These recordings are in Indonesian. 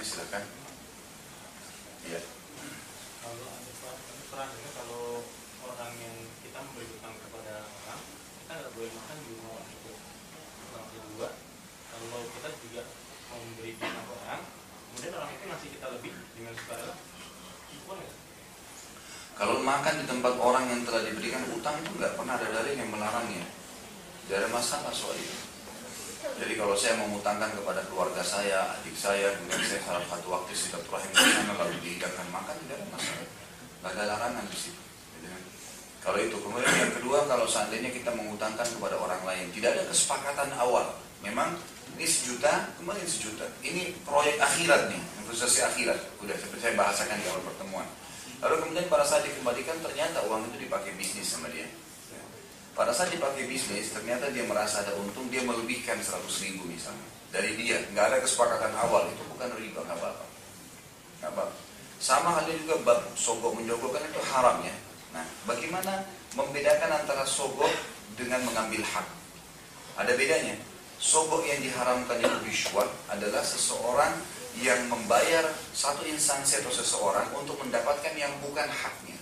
bertanya silakan. Iya. Kalau orang yang kita memberi hutang kepada orang, kita nggak boleh makan di rumah orang itu. Yang kedua, kalau kita juga memberi hutang ke orang, kemudian orang itu ngasih kita lebih dengan sukarela, itu boleh nggak? Kalau makan di tempat orang yang telah diberikan utang itu nggak pernah ada dalil yang melarangnya. Tidak ada masalah soal itu. Jadi kalau saya mengutangkan kepada keluarga saya, adik saya, kemudian saya salah satu waktu silaturahim ke sana lalu dihidangkan makan, tidak ada masalah. Tidak ada larangan di situ. Kalau itu, kemudian yang kedua, kalau seandainya kita mengutangkan kepada orang lain, tidak ada kesepakatan awal. Memang ini 1 juta, kemudian 1 juta. Ini proyek akhirat nih, investasi akhirat. Udah seperti saya bahasakan di awal pertemuan. Lalu kemudian pada saat dikembalikan ternyata uang itu dipakai bisnis sama dia. Pada saat dipakai bisnis, ternyata dia merasa ada untung, dia melebihkan 100.000 misalnya. Dari dia, nggak ada kesepakatan awal, itu bukan riba, nggak apa-apa. Nggak apa-apa. Sama halnya juga bab sogok menjogokkan itu haram ya. Nah, bagaimana membedakan antara sogok dengan mengambil hak? Ada bedanya. Sogok yang diharamkan itu rishwah adalah seseorang yang membayar satu instansi atau seseorang untuk mendapatkan yang bukan haknya.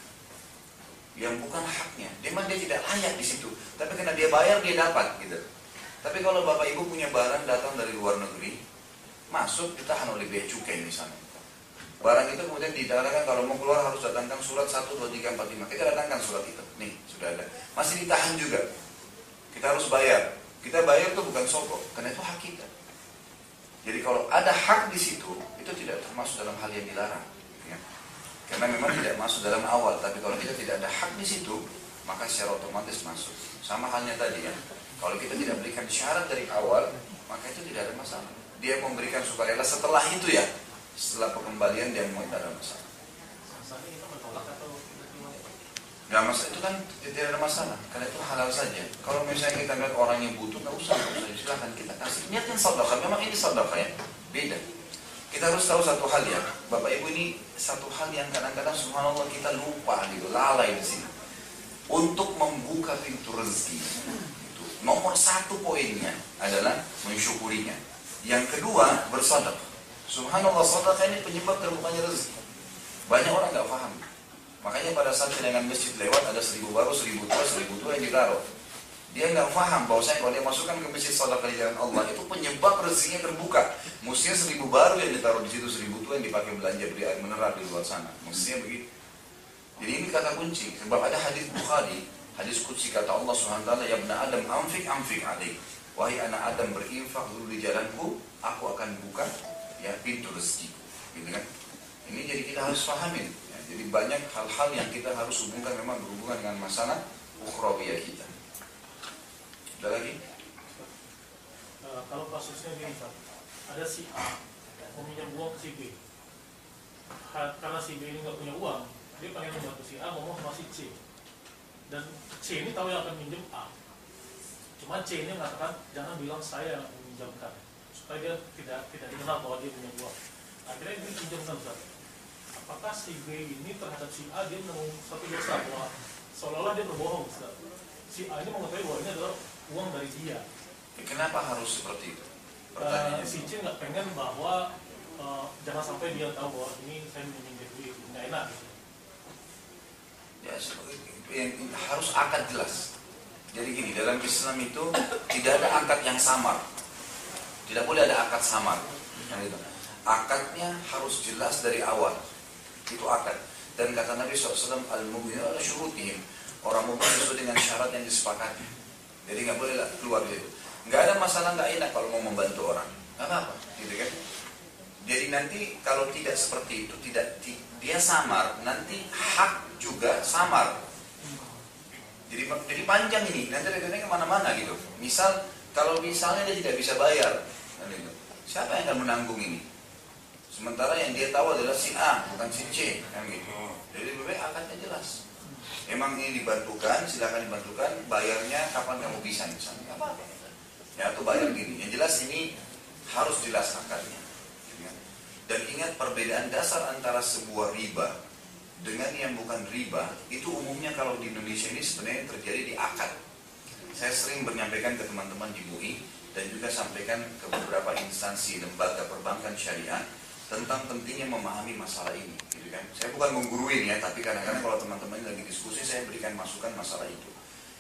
Yang bukan haknya, memang dia tidak layak di situ, tapi karena dia bayar dia dapat gitu. Tapi kalau bapak ibu punya barang datang dari luar negeri, masuk ditahan oleh bea cukai misalnya. Barang itu kemudian dikatakan kalau mau keluar harus datangkan surat 1, 2, 3, 4, 5. Kita datangkan surat itu, nih sudah ada. Masih ditahan juga, kita harus bayar. Kita bayar itu bukan sogok, karena itu hak kita. Jadi kalau ada hak di situ, itu tidak termasuk dalam hal yang dilarang. Karena memang tidak masuk dalam awal, tapi kalau kita tidak ada hak di situ, maka secara otomatis masuk. Sama halnya tadi ya, kalau kita tidak berikan syarat dari awal, maka itu tidak ada masalah. Dia memberikan sukarela setelah itu ya, setelah pengembalian dia mau tidak ada masalah. Nggak masalah, itu kan tidak ada masalah, karena itu halal saja. Kalau misalnya kita lihat orang yang butuh, nggak usah, silahkan kita kasih. Niatnya sedekah, memang ini sedekah ya, beda. Kita harus tahu satu hal ya, Bapak Ibu, ini satu hal yang kadang-kadang subhanallah kita lupa gitu, lalai di sini. Untuk membuka pintu rezeki, itu nomor 1 poinnya adalah mensyukurinya. Yang kedua, bersedekah. Subhanallah, sedekah ini penyebab terbukanya rezeki. Banyak orang nggak paham. Makanya pada saat dengan masjid lewat ada 1.000 baru, 1.000 tua, 1.000 tua yang ditaruh. Dia nggak paham bahwasanya kalau dia masukkan ke masjid sedekah di jalan Allah itu penyebab rezekinya terbuka. Mestinya 1.000 baru yang ditaruh di situ, 1.000 tua yang dipakai belanja beli air mineral di luar sana. Mestinya begitu. Jadi ini kata kunci. Sebab ada hadis Bukhari, hadis qudsi kata Allah Subhanahu wa taala, ya ibna Adam anfik alaik. Wahai anak Adam berinfak dulu di jalanku, aku akan buka ya pintu rezekiku. Gitu kan? Ini jadi kita harus pahamin. Ya, jadi banyak hal-hal yang kita harus hubungkan memang berhubungan dengan masalah ukhrawiyah kita. Ada lagi? Kalau kasusnya gini Pak, ada si A meminjam uang ke si B. Karena si B ini nggak punya uang, dia pengen membantu si A ngomong sama si C. Dan C ini tahu yang akan minjem A. Cuma C ini mengatakan jangan bilang saya yang meminjamkan, supaya dia tidak dikenal bahwa dia punya uang. Akhirnya dia pinjamkan Ustaz. Apakah si B ini terhadap si A dia menemukan satu dosa bahwa seolah-olah dia berbohong Ustaz. Si A ini mengetahui bahwa ini adalah uang dari dia. Kenapa harus seperti itu? Si C nggak pengen bahwa jangan sampai dia tahu bahwa ini saya meminjam duit, nggak enak. Ya, harus akad jelas. Jadi gini, dalam Islam itu tidak ada akad yang samar. Tidak boleh ada akad samar. Akadnya harus jelas dari awal. Itu akad. Dan kata Nabi SAW, al-mu'minu ala syurutihim. Orang mukmin sesuai dengan syarat yang disepakati. Jadi nggak boleh keluar gitu. Nggak ada masalah nggak enak kalau mau membantu orang. Nggak apa-apa, gitu kan? Jadi nanti kalau tidak seperti itu, dia samar, nanti hak juga samar. Jadi panjang ini, nanti rekeningnya kemana-mana gitu. Misal, kalau misalnya dia tidak bisa bayar, siapa yang akan menanggung ini? Sementara yang dia tahu adalah si A, bukan si C, kan gitu. Jadi lebih baik akadnya jelas. Emang ini dibantukan, silakan dibantukan, bayarnya kapan kamu bisa misalnya, apa-apa. Ya, atau bayar gini. Yang jelas ini harus jelas akadnya. Dan ingat perbedaan dasar antara sebuah riba dengan yang bukan riba, itu umumnya kalau di Indonesia ini sebenarnya terjadi di akad. Saya sering menyampaikan ke teman-teman di UI dan juga sampaikan ke beberapa instansi lembaga perbankan syariah tentang pentingnya memahami masalah ini, gitu kan. Saya bukan mengguruin ya, tapi kadang-kadang kalau teman-teman lagi diskusi, saya berikan masukan masalah itu.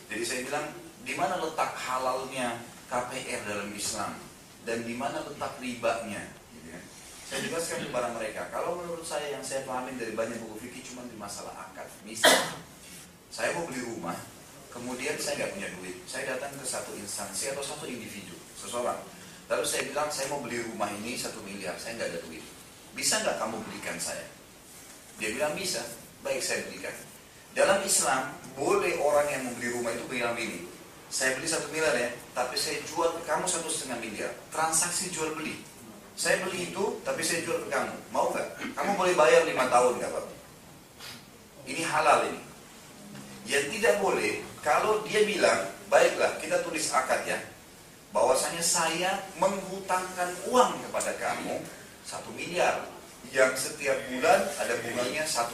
Jadi saya bilang, di mana letak halalnya KPR dalam Islam, dan di mana letak ribanya, gitu kan. Saya jelaskan kepada mereka, kalau menurut saya yang saya pahamin dari banyak buku fikih cuma di masalah akad. Misal, saya mau beli rumah, kemudian saya nggak punya duit, saya datang ke satu instansi atau satu individu, seseorang. Lalu saya bilang, saya mau beli rumah ini 1 miliar, saya nggak ada duit. Bisa nggak kamu belikan saya? Dia bilang bisa. Baik, saya belikan. Dalam Islam, boleh orang yang membeli rumah itu bilang ini, saya beli 1 miliar ya, tapi saya jual ke kamu 1,5 miliar. Transaksi jual beli. Saya beli itu, tapi saya jual ke kamu. Mau nggak? Kamu boleh bayar 5 tahun nggak apa-apa. Ini halal ini. Yang tidak boleh, kalau dia bilang, baiklah kita tulis akad ya, bahwasanya saya menghutangkan uang kepada kamu 1 miliar, yang setiap bulan ada bunganya 1%,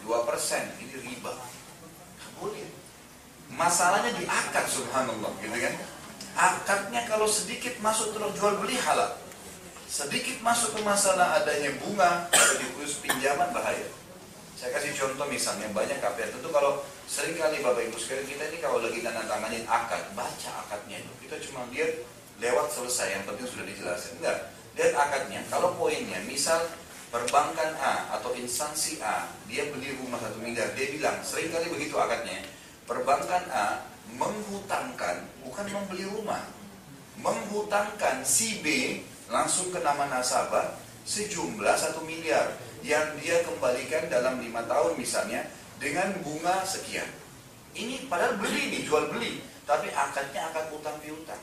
2%, ini riba. Nggak boleh. Masalahnya di akad, subhanallah, gitu kan? Akadnya kalau sedikit masuk terus jual beli halal. Sedikit masuk ke masalah adanya bunga atau ditulis pinjaman bahaya. Saya kasih contoh misalnya banyak KPR. Tentu kalau seringkali Bapak Ibu sekalian kita ini kalau lagi tanganin akad, baca akadnya itu. Kita cuma lihat lewat selesai, yang penting sudah dijelaskan. Enggak, lihat akadnya. Kalau poinnya, misal perbankan A atau instansi A, dia beli rumah 1 miliar, dia bilang, seringkali begitu akadnya, perbankan A menghutangkan, bukan membeli rumah, menghutangkan si B langsung ke nama nasabah sejumlah 1 miliar yang dia kembalikan dalam 5 tahun misalnya dengan bunga sekian. Ini padahal beli nih, jual beli, tapi akadnya akad utang piutang.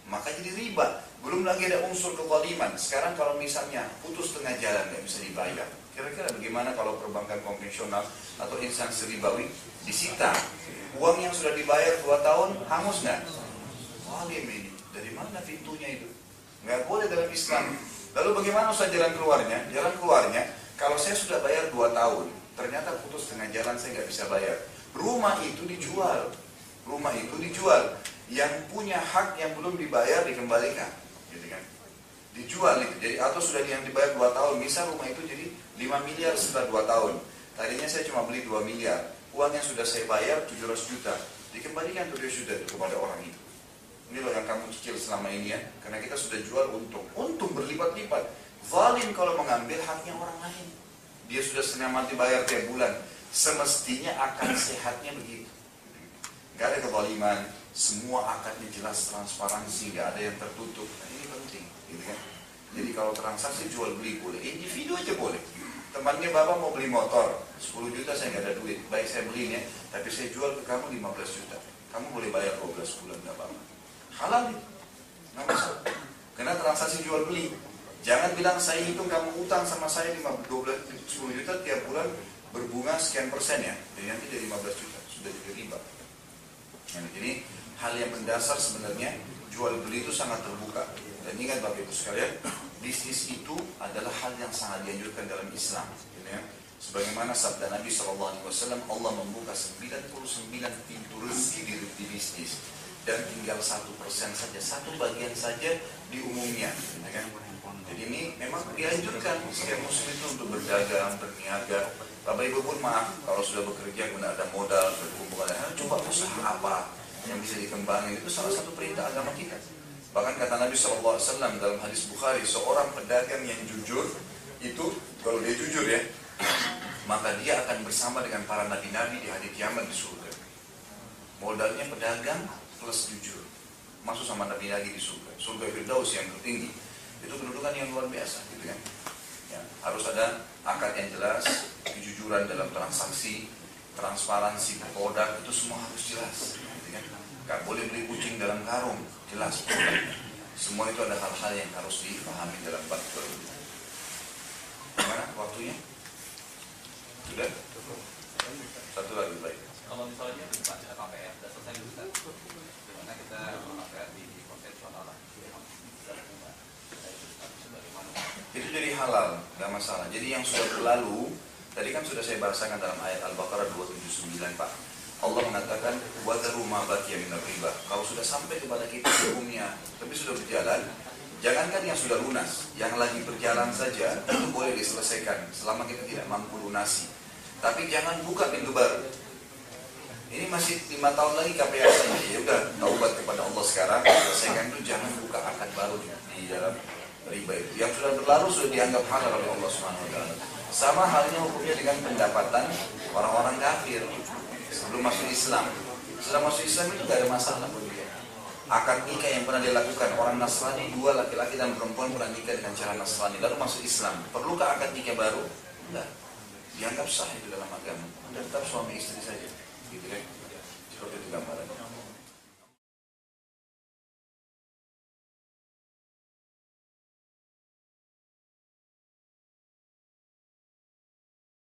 Maka jadi riba. Belum lagi ada unsur kezaliman. Sekarang kalau misalnya putus tengah jalan nggak bisa dibayar, kira-kira bagaimana kalau perbankan konvensional atau instansi ribawi disita uang yang sudah dibayar 2 tahun, hangus nggak? Zalim ini. Dari mana pintunya itu? Nggak boleh dalam Islam. Lalu bagaimana Ustaz jalan keluarnya? Jalan keluarnya, kalau saya sudah bayar 2 tahun, ternyata putus tengah jalan saya nggak bisa bayar. Rumah itu dijual. Rumah itu dijual. Yang punya hak yang belum dibayar dikembalikan, gitu kan? Dijual itu. Jadi atau sudah yang dibayar 2 tahun, misal rumah itu jadi 5 miliar setelah 2 tahun. Tadinya saya cuma beli 2 miliar. Uang yang sudah saya bayar 700 juta. Dikembalikan 700 juta itu kepada orang itu. Ini loh yang kamu cicil selama ini ya, karena kita sudah jual untung. Untung berlipat-lipat. Zalim kalau mengambil haknya orang lain. Dia sudah setengah mati bayar tiap bulan. Semestinya akan sehatnya begitu. Gak ada kezaliman. Semua akadnya jelas, transparansi, gak ada yang tertutup. Nah, ini penting, gitu kan? Jadi kalau transaksi jual beli boleh, individu aja boleh. Temannya bapak mau beli motor, 10 juta saya gak ada duit. Baik saya belinya, tapi saya jual ke kamu 15 juta. Kamu boleh bayar 12 bulan, gak apa-apa. Halal nih, gak masalah. Karena transaksi jual beli. Jangan bilang saya hitung kamu utang sama saya 10 juta tiap bulan berbunga sekian persen ya. Jadi nanti jadi 15 juta, sudah jadi riba. Nah, ini hal yang mendasar sebenarnya, jual beli itu sangat terbuka. Dan ingat Bapak Ibu sekalian, bisnis itu adalah hal yang sangat dianjurkan dalam Islam, gitu ya. Sebagaimana sabda Nabi SAW, Allah membuka 99 pintu rezeki di bisnis, dan tinggal 1% saja, 1 bagian saja di umumnya, gitu kan. Jadi ini memang dianjurkan setiap muslim itu untuk berdagang, berniaga. Bapak Ibu pun maaf kalau sudah bekerja kemudian ada modal, berkumpul, coba usaha apa yang bisa dikembangkan, itu salah satu perintah agama kita. Bahkan kata Nabi SAW dalam hadis Bukhari, seorang pedagang yang jujur itu, kalau dia jujur ya, maka dia akan bersama dengan para nabi-nabi di hari kiamat di surga. Modalnya pedagang plus jujur, masuk sama nabi-nabi di surga. Surga Firdaus yang tertinggi. Itu kedudukan yang luar biasa, gitu kan? Ya, harus ada akad yang jelas, kejujuran dalam transaksi, transparansi produk, itu semua harus jelas, gitu kan? Gak boleh beli kucing dalam karung, jelas produknya. Semua itu ada hal-hal yang harus dipahami dalam bab jual beli. Gimana waktunya? Sudah? Satu lagi baik. Kalau misalnya baca KPR, sudah selesai dulu kan? Dimana kita KPR di konvensional lah. Itu jadi halal, gak masalah. Jadi yang sudah berlalu, tadi kan sudah saya bahasakan dalam ayat Al-Baqarah 279 Pak. Allah mengatakan, وَذَرُوا مَا بَقِيَ مِنَ الرِّبَا. Kalau sudah sampai kepada kita hukumnya, tapi sudah berjalan, Jangankan yang sudah lunas, yang lagi berjalan saja itu boleh diselesaikan selama kita tidak mampu lunasi. Tapi jangan buka pintu baru. Ini masih 5 tahun lagi KPR saja. Ya udah, taubat kepada Allah sekarang, selesaikan itu, jangan buka akad baru di dalam riba itu. Yang sudah berlalu sudah dianggap halal oleh Allah Subhanahu wa taala. Sama halnya hukumnya dengan pendapatan orang-orang kafir sebelum masuk Islam. Setelah masuk Islam itu tidak ada masalah bagi dia. Akad nikah yang pernah dilakukan orang Nasrani, 2 laki-laki dan perempuan pernah nikah dengan cara Nasrani, lalu masuk Islam. Perlukah akad nikah baru? Tidak. Dianggap sah itu dalam agama. Anda tetap suami istri saja. Gitu kan? Seperti itu gambarannya.